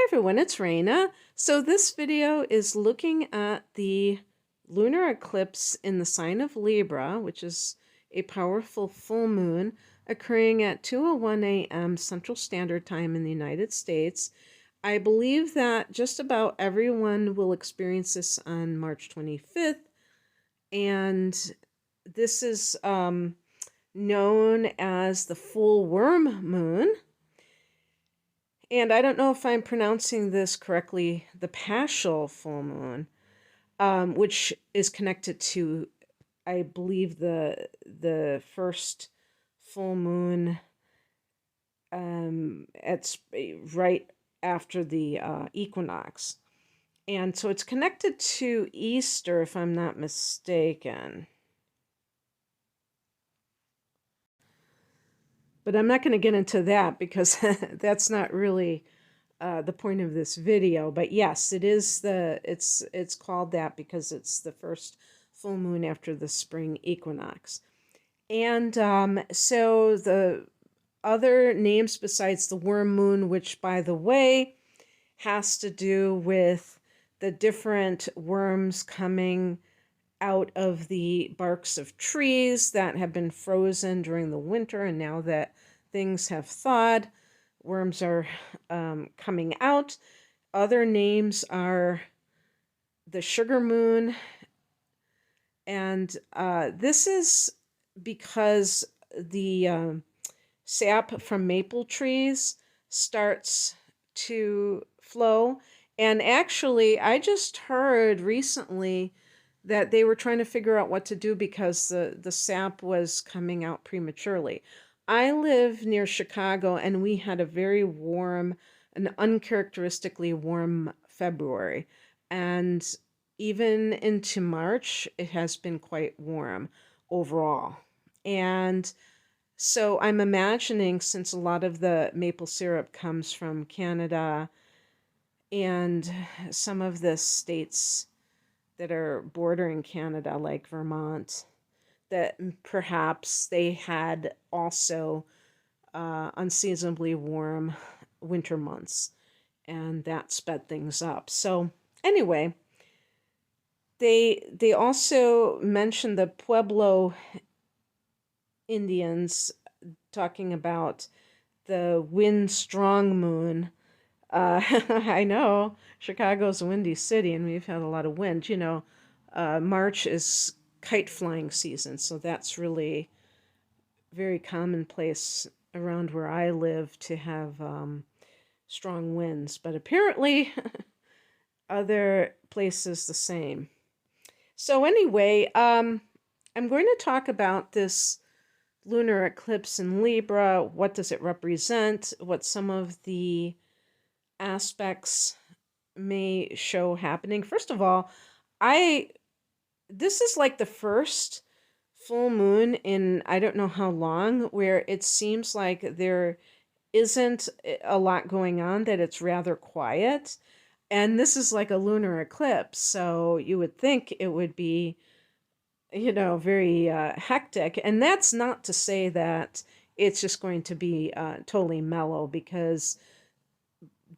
everyone, it's Raina. So this video is looking at the lunar eclipse in the sign of Libra, which is a powerful full moon occurring at 2:01 a.m. Central Standard Time in the United States. I believe that just about everyone will experience this on March 25th, and this is known as the full worm moon. And I don't know if I'm pronouncing this correctly, the Paschal full moon, which is connected to, I believe, the first full moon. It's right after the equinox. And so it's connected to Easter, if I'm not mistaken. But I'm not going to get into that because that's not really the point of this video. But yes, it's called that because it's the first full moon after the spring equinox. And so the other names besides the worm moon, which by the way has to do with the different worms coming out of the barks of trees that have been frozen during the winter, and now that things have thawed, worms are coming out. Other names are the sugar moon, and this is because the sap from maple trees starts to flow. And actually, I just heard recently that they were trying to figure out what to do because the sap was coming out prematurely. I live near Chicago, and we had a very warm, an uncharacteristically warm February. And even into March, it has been quite warm overall. And so I'm imagining, since a lot of the maple syrup comes from Canada and some of the states that are bordering Canada, like Vermont, that perhaps they had also unseasonably warm winter months, and that sped things up. So anyway, they also mentioned the Pueblo Indians talking about the wind strong moon. I know Chicago's a windy city and we've had a lot of wind. March is kite flying season, so that's really very commonplace around where I live to have strong winds. But apparently other places the same. So anyway, I'm going to talk about this lunar eclipse in Libra. What does it represent? What some of the aspects may show happening. First of all, this is like the first full moon in I don't know how long where it seems like there isn't a lot going on, that it's rather quiet. And this is like a lunar eclipse, so you would think it would be very hectic. And that's not to say that it's just going to be totally mellow, because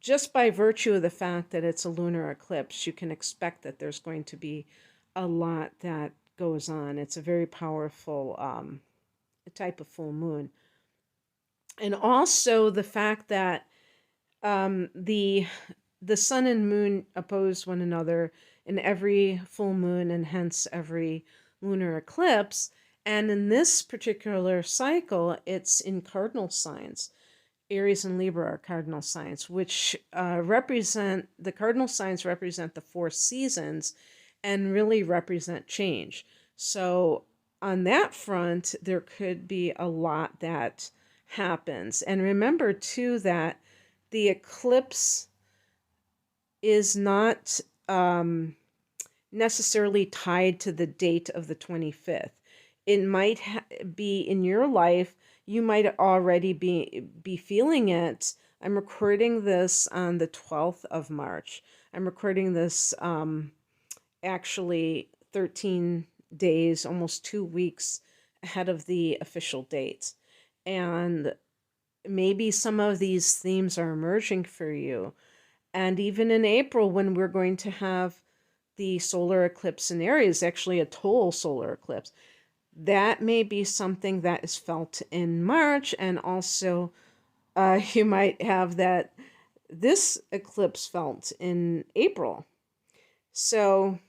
just by virtue of the fact that it's a lunar eclipse, you can expect that there's going to be a lot that goes on. It's a very powerful type of full moon. And also the fact that the sun and moon oppose one another in every full moon, and hence every lunar eclipse. And in this particular cycle, it's in cardinal signs. Aries and Libra are cardinal signs, which the cardinal signs represent the four seasons and really represent change. So on that front, there could be a lot that happens. And remember too that the eclipse is not necessarily tied to the date of the 25th. It might be in your life. You might already be feeling it. I'm recording this on the 12th of March. I'm recording this actually 13 days, almost 2 weeks ahead of the official date. And maybe some of these themes are emerging for you. And even in April, when we're going to have the solar eclipse in Aries, actually a total solar eclipse, that may be something that is felt in March. And also, you might have that this eclipse felt in April. So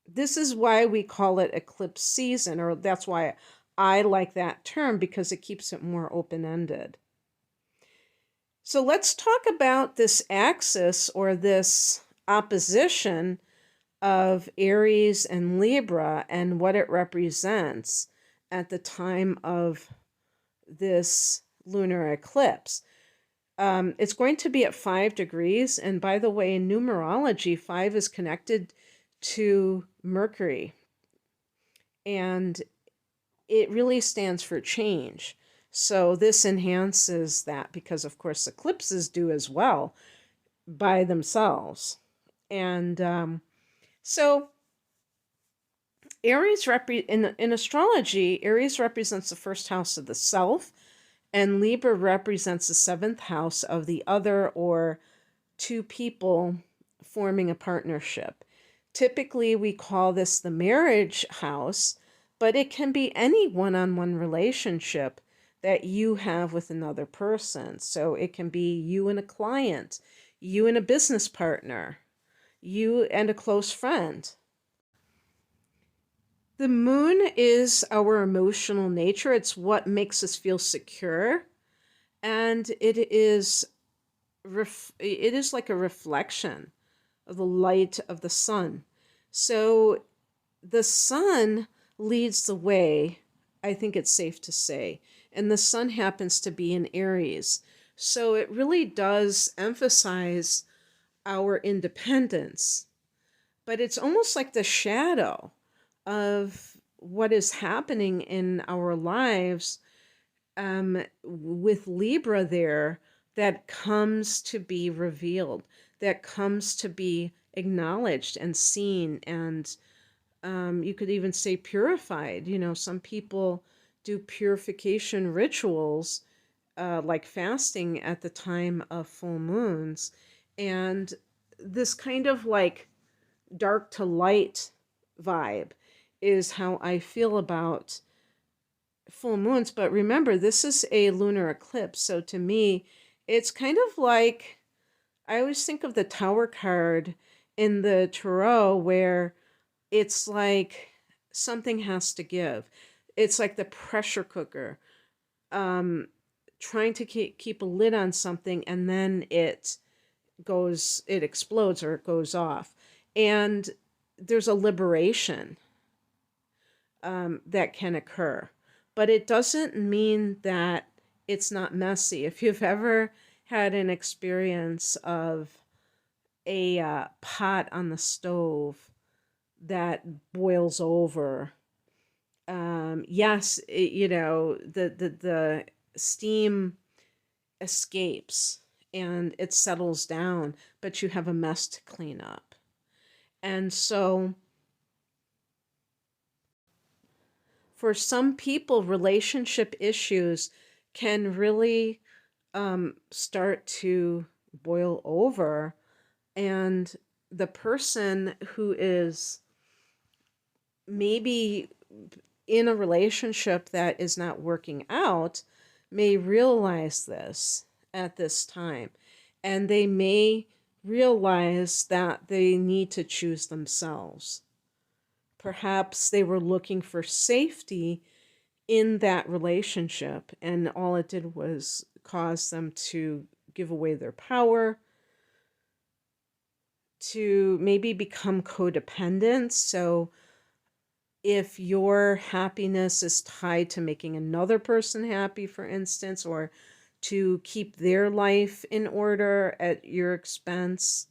this is why we call it eclipse season, or that's why I like that term, because it keeps it more open-ended. So let's talk about this axis, or this opposition of Aries and Libra, and what it represents at the time of this lunar eclipse. It's going to be at 5 degrees. And by the way, in numerology, 5 is connected to Mercury. And it really stands for change. So this enhances that, because, of course, eclipses do as well by themselves. And so Aries, in astrology, Aries represents the first house of the self, and Libra represents the 7th house of the other, or two people forming a partnership. Typically, we call this the marriage house, but it can be any one-on-one relationship that you have with another person. So it can be you and a client, you and a business partner, you and a close friend. The moon is our emotional nature. It's what makes us feel secure. And it is like a reflection of the light of the sun. So the sun leads the way, I think it's safe to say. And the sun happens to be in Aries. So it really does emphasize our independence. But it's almost like the shadow of what is happening in our lives, with Libra there, that comes to be revealed, that comes to be acknowledged and seen, and you could even say purified. You know, some people do purification rituals, like fasting at the time of full moons. And this kind of like dark to light vibe is how I feel about full moons. But remember, this is a lunar eclipse. So to me, it's kind of like, I always think of the Tower card in the Tarot, where it's like something has to give. It's like the pressure cooker, trying to keep a lid on something, and then it explodes, or it goes off. And there's a liberation that can occur. But it doesn't mean that it's not messy. If you've ever had an experience of a pot on the stove that boils over, yes, the steam escapes and it settles down, but you have a mess to clean up. And so for some people, relationship issues can really start to boil over, and the person who is maybe in a relationship that is not working out may realize this at this time, and they may realize that they need to choose themselves. Perhaps they were looking for safety in that relationship, and all it did was cause them to give away their power, to maybe become codependent. So if your happiness is tied to making another person happy, for instance, or to keep their life in order at your expense,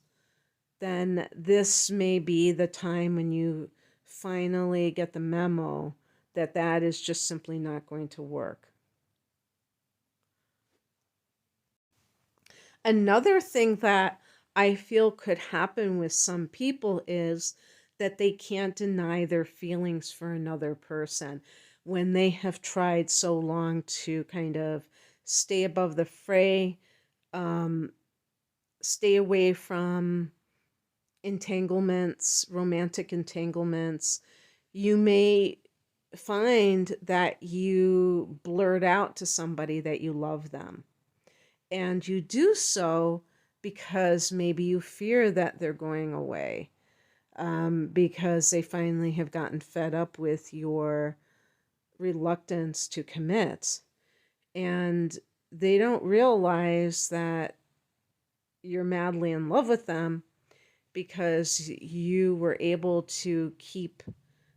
then this may be the time when you finally get the memo that that is just simply not going to work. Another thing that I feel could happen with some people is that they can't deny their feelings for another person when they have tried so long to kind of stay above the fray, stay away from entanglements, romantic entanglements. You may find that you blurt out to somebody that you love them. And you do so because maybe you fear that they're going away, because they finally have gotten fed up with your reluctance to commit. And they don't realize that you're madly in love with them because you were able to keep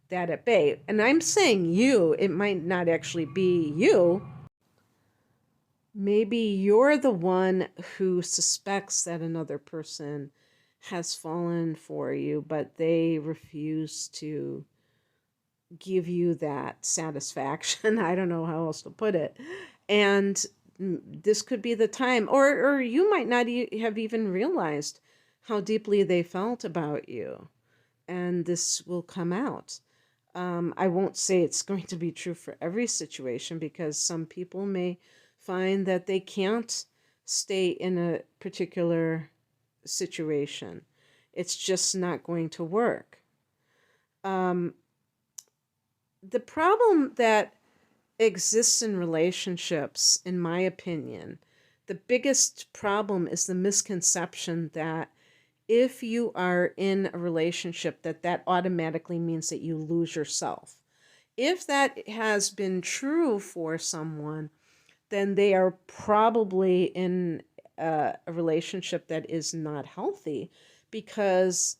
that at bay. And I'm saying you, it might not actually be you. Maybe you're the one who suspects that another person has fallen for you, but they refuse to give you that satisfaction. I don't know how else to put it. And this could be the time, or you might not have even realized how deeply they felt about you. And this will come out. I won't say it's going to be true for every situation because some people may find that they can't stay in a particular situation. It's just not going to work. Um, the problem that exists in relationships, in my opinion, the biggest problem is the misconception that if you are in a relationship, that automatically means that you lose yourself. If that has been true for someone, then they are probably in a relationship that is not healthy, because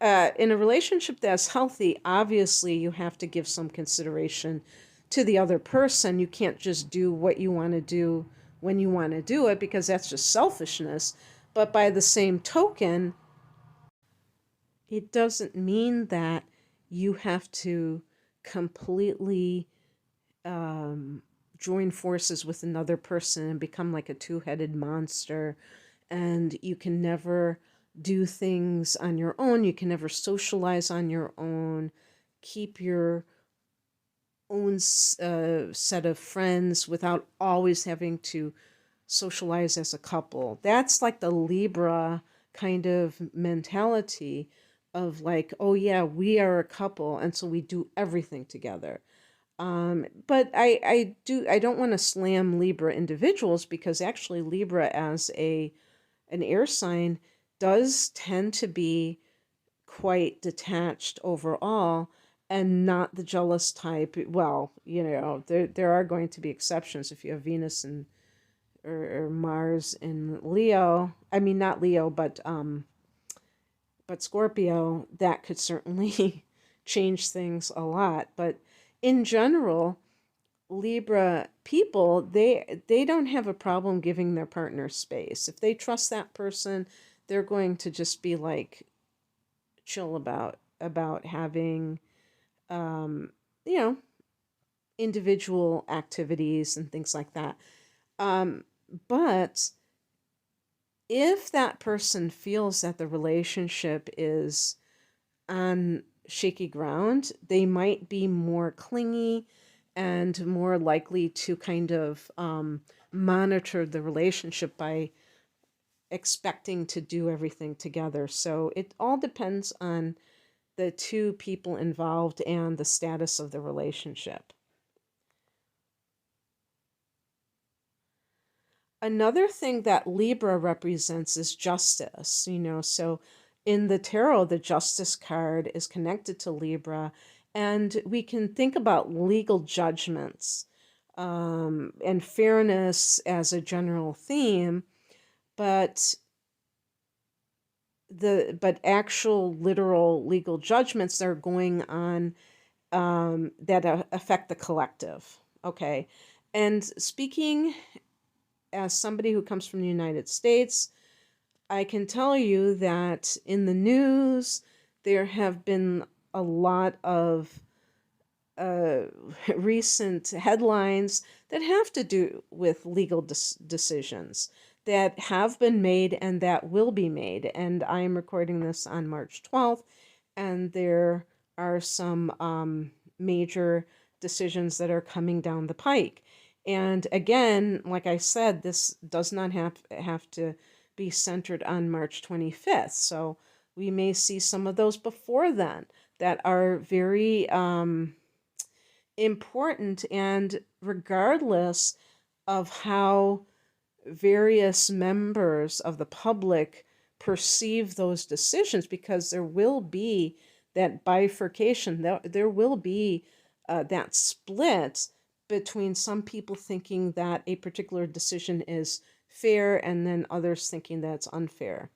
in a relationship that's healthy, obviously you have to give some consideration to the other person. You can't just do what you want to do when you want to do it, because that's just selfishness. But by the same token, it doesn't mean that you have to completely join forces with another person and become like a two-headed monster, and you can never do things on your own, you can never socialize on your own, keep your own set of friends without always having to socialize as a couple. That's like the Libra kind of mentality of like, oh yeah, we are a couple, and so we do everything together. But I don't want to slam Libra individuals, because actually Libra as an air sign does tend to be quite detached overall and not the jealous type. Well, there are going to be exceptions if you have Venus and or Mars in Leo. I mean, not Leo, but Scorpio. That could certainly change things a lot. But in general, Libra people, they don't have a problem giving their partner space. If they trust that person, they're going to just be like chill about having um, you know individual activities and things like that. Um, but if that person feels that the relationship is on shaky ground, they might be more clingy and more likely to kind of monitor the relationship by expecting to do everything together. So it all depends on the two people involved and the status of the relationship. Another thing that Libra represents is justice, so in the tarot, the justice card is connected to Libra, and we can think about legal judgments and fairness as a general theme, but actual literal legal judgments that are going on that affect the collective. Okay. And speaking as somebody who comes from the United States, I can tell you that in the news, there have been a lot of uh, recent headlines that have to do with legal decisions that have been made and that will be made. And I am recording this on March 12th, and there are some major decisions that are coming down the pike. And again, like I said, this does not have to be centered on March 25th. So we may see some of those before then that are very important, and regardless of how various members of the public perceive those decisions, because there will be that bifurcation, there will be that split between some people thinking that a particular decision is fair and then others thinking that it's unfair.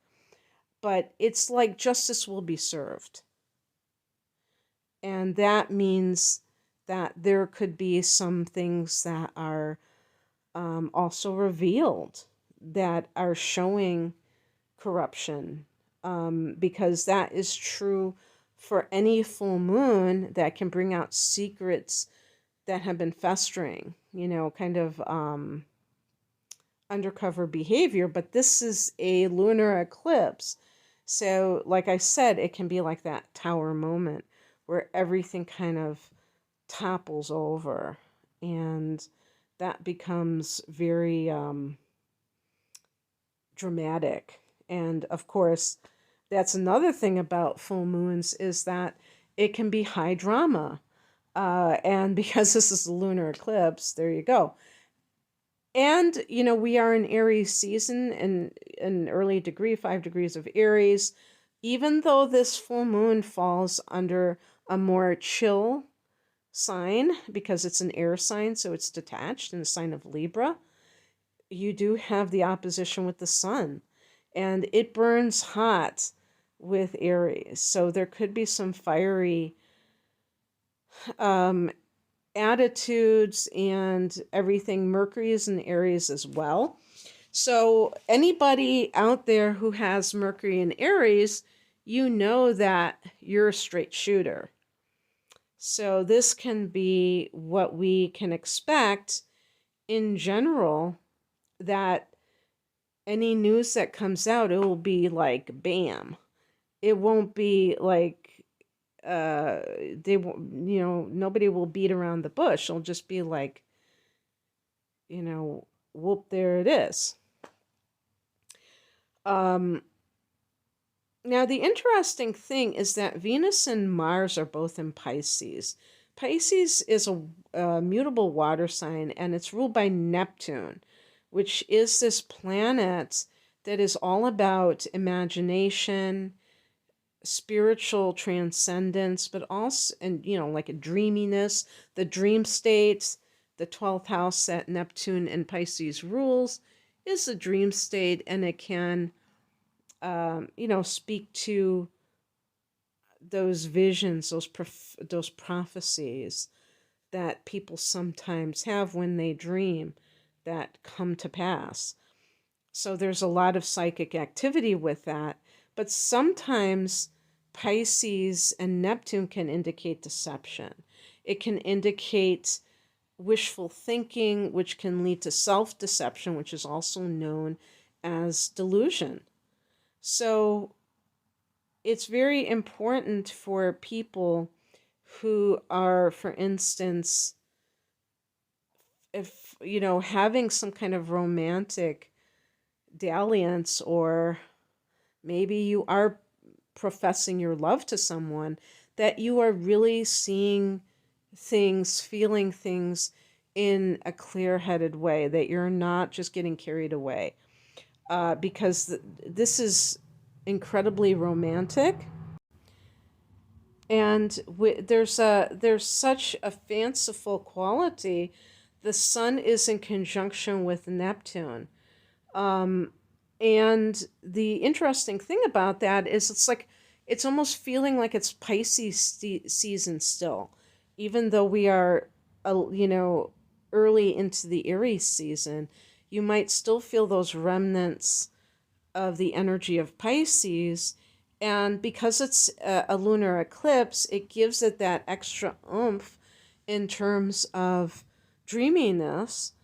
But it's like justice will be served. And that means that there could be some things that are also revealed that are showing corruption, because that is true for any full moon that can bring out secrets that have been festering, kind of undercover behavior. But this is a lunar eclipse. So, like I said, it can be like that tower moment where everything kind of topples over, and that becomes very dramatic. And of course, that's another thing about full moons, is that it can be high drama. And because this is a lunar eclipse, there you go. And, we are in Aries season, and an early degree, 5 degrees of Aries. Even though this full moon falls under a more chill sign, because it's an air sign, so it's detached in the sign of Libra, you do have the opposition with the sun, and it burns hot with Aries. So there could be some fiery attitudes and everything. Mercury is in Aries as well. So anybody out there who has Mercury in Aries, you know that you're a straight shooter. So this can be what we can expect in general, that any news that comes out, it will be like bam. It won't be like nobody will beat around the bush. It'll just be like, whoop, there it is. Now, the interesting thing is that Venus and Mars are both in Pisces. Pisces is a mutable water sign, and it's ruled by Neptune, which is this planet that is all about imagination, spiritual transcendence, but also, and like a dreaminess, the dream state. The 12th house that Neptune and Pisces rules is a dream state, and it can speak to those visions, those prophecies that people sometimes have when they dream that come to pass. So there's a lot of psychic activity with that, but sometimes Pisces and Neptune can indicate deception. It can indicate wishful thinking, which can lead to self-deception, which is also known as delusion. So it's very important for people who are, for instance, if having some kind of romantic dalliance, or maybe you are professing your love to someone, that you are really seeing things, feeling things in a clear-headed way, that you're not just getting carried away, because this is incredibly romantic, and there's such a fanciful quality. The sun is in conjunction with Neptune, and the interesting thing about that is it's almost feeling like it's Pisces season still, even though we are early into the Aries season. You might still feel those remnants of the energy of Pisces, and because it's a lunar eclipse, it gives it that extra oomph in terms of dreaminess,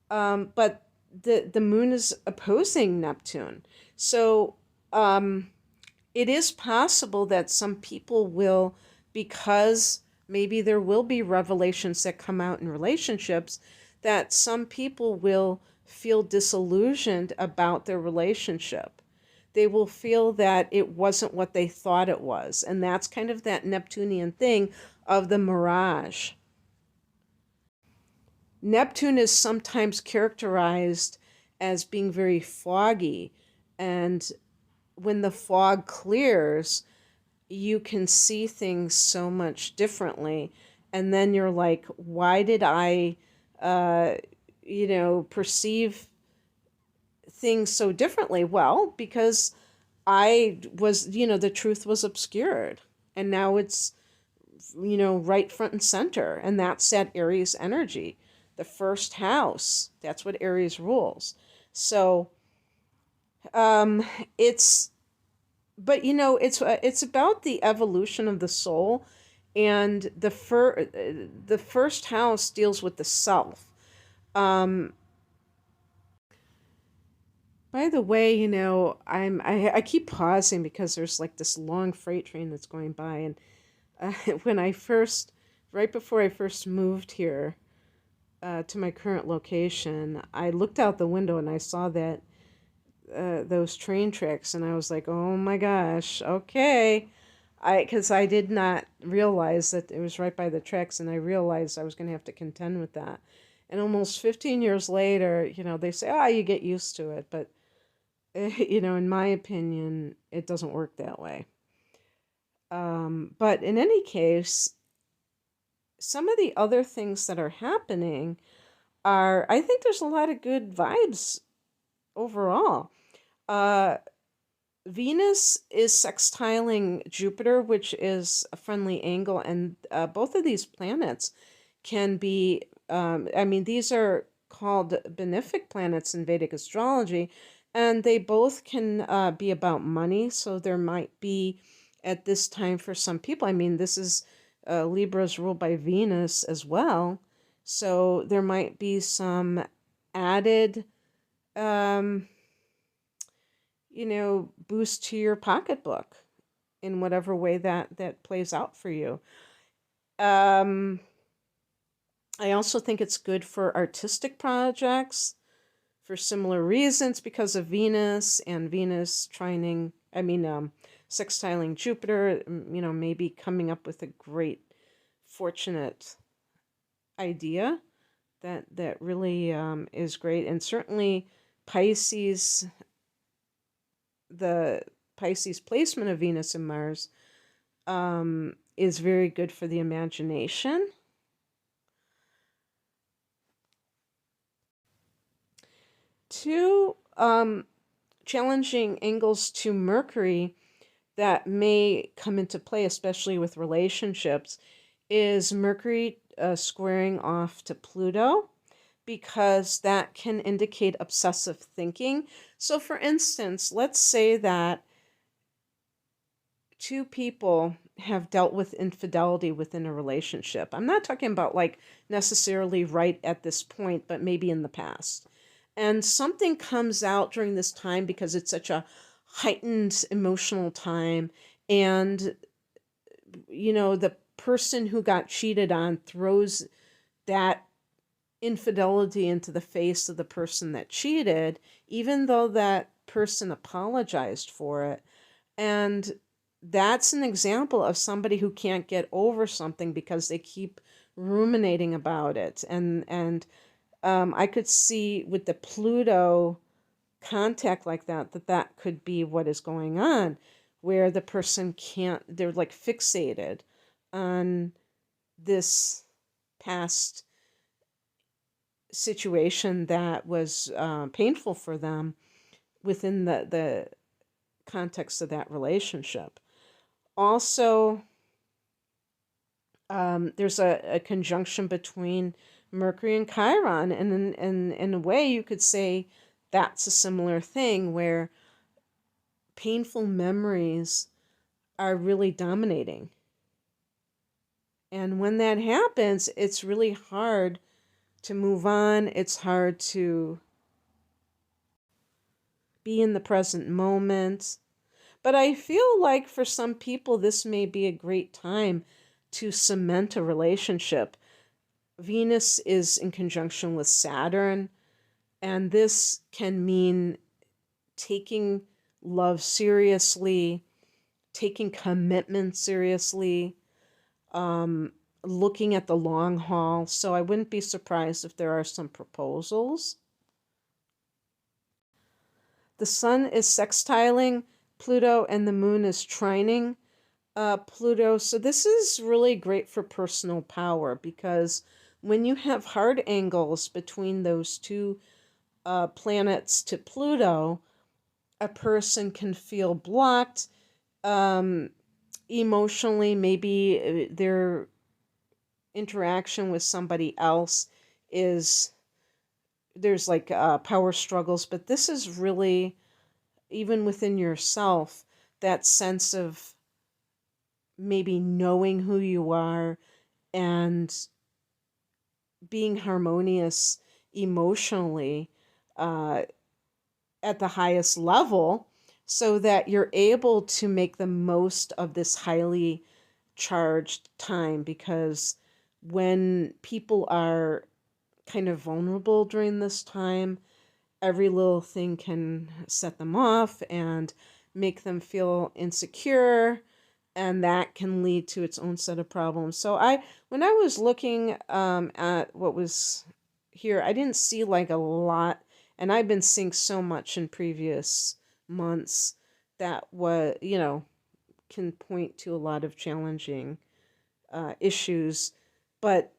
but the moon is opposing Neptune. So it is possible that some people will, because maybe there will be revelations that come out in relationships, that some people will feel disillusioned about their relationship. They will feel that it wasn't what they thought it was. And that's kind of that Neptunian thing of the mirage. Neptune is sometimes characterized as being very foggy. And when the fog clears, you can see things so much differently. And then you're like, why did I, perceive things so differently? Well, because I was, the truth was obscured. And now it's, right front and center. And that's that Aries energy. The first house, that's what Aries rules. So it's, but it's about the evolution of the soul, and the first house deals with the self. Um, by the way, I keep pausing because there's like this long freight train that's going by, and when right before I first moved here to my current location, I looked out the window and I saw that those train tracks, and I was like, oh my gosh, okay. Because I did not realize that it was right by the tracks, and I realized I was going to have to contend with that. And almost 15 years later, they say, you get used to it. But, in my opinion, it doesn't work that way. But in any case, some of the other things that are happening I think there's a lot of good vibes overall. Venus is sextiling Jupiter, which is a friendly angle, and both of these planets can be, these are called benefic planets in Vedic astrology, and they both can be about money. So there might be, at this time for some people, this is Libra's ruled by Venus as well, so there might be some added boost to your pocketbook in whatever way that plays out for you. I also think it's good for artistic projects for similar reasons, because of Venus, and Venus sextiling Jupiter, maybe coming up with a great, fortunate idea that really is great. And certainly Pisces, the Pisces placement of Venus and Mars is very good for the imagination. Two challenging angles to Mercury that may come into play, especially with relationships, is Mercury squaring off to Pluto, because that can indicate obsessive thinking. So for instance, let's say that two people have dealt with infidelity within a relationship. I'm not talking about like necessarily right at this point, but maybe in the past. And something comes out during this time because it's such a heightened emotional time. And, the person who got cheated on throws that infidelity into the face of the person that cheated, even though that person apologized for it. And that's an example of somebody who can't get over something because they keep ruminating about it. And I could see with the Pluto contact like that could be what is going on, where the person they're like fixated on this past situation that was painful for them within the context of that relationship. Also, there's a conjunction between Mercury and Chiron, and in a way you could say that's a similar thing, where painful memories are really dominating. And when that happens, it's really hard to move on. It's hard to be in the present moment. But I feel like for some people, this may be a great time to cement a relationship. Venus is in conjunction with Saturn, And this can mean taking love seriously, taking commitment seriously, looking at the long haul. So I wouldn't be surprised if there are some proposals. The sun is sextiling Pluto and the moon is trining Pluto. So this is really great for personal power, because when you have hard angles between those two planets to Pluto, a person can feel blocked emotionally. Maybe their interaction with somebody else is, there's like power struggles, but this is really, even within yourself, that sense of maybe knowing who you are and being harmonious emotionally uh, at the highest level, so that you're able to make the most of this highly charged time. Because when people are kind of vulnerable during this time, every little thing can set them off and make them feel insecure, and that can lead to its own set of problems. So when I was looking at what was here, I didn't see like a lot, and I've been seeing so much in previous months that can point to a lot of challenging issues. But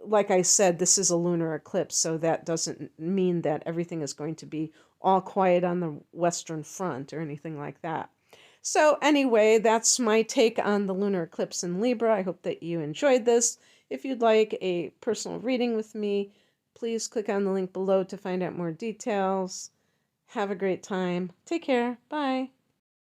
like I said, this is a lunar eclipse, so that doesn't mean that everything is going to be all quiet on the Western Front or anything like that. So anyway, that's my take on the lunar eclipse in Libra. I hope that you enjoyed this. If you'd like a personal reading with me, please click on the link below to find out more details. Have a great time. Take care. Bye.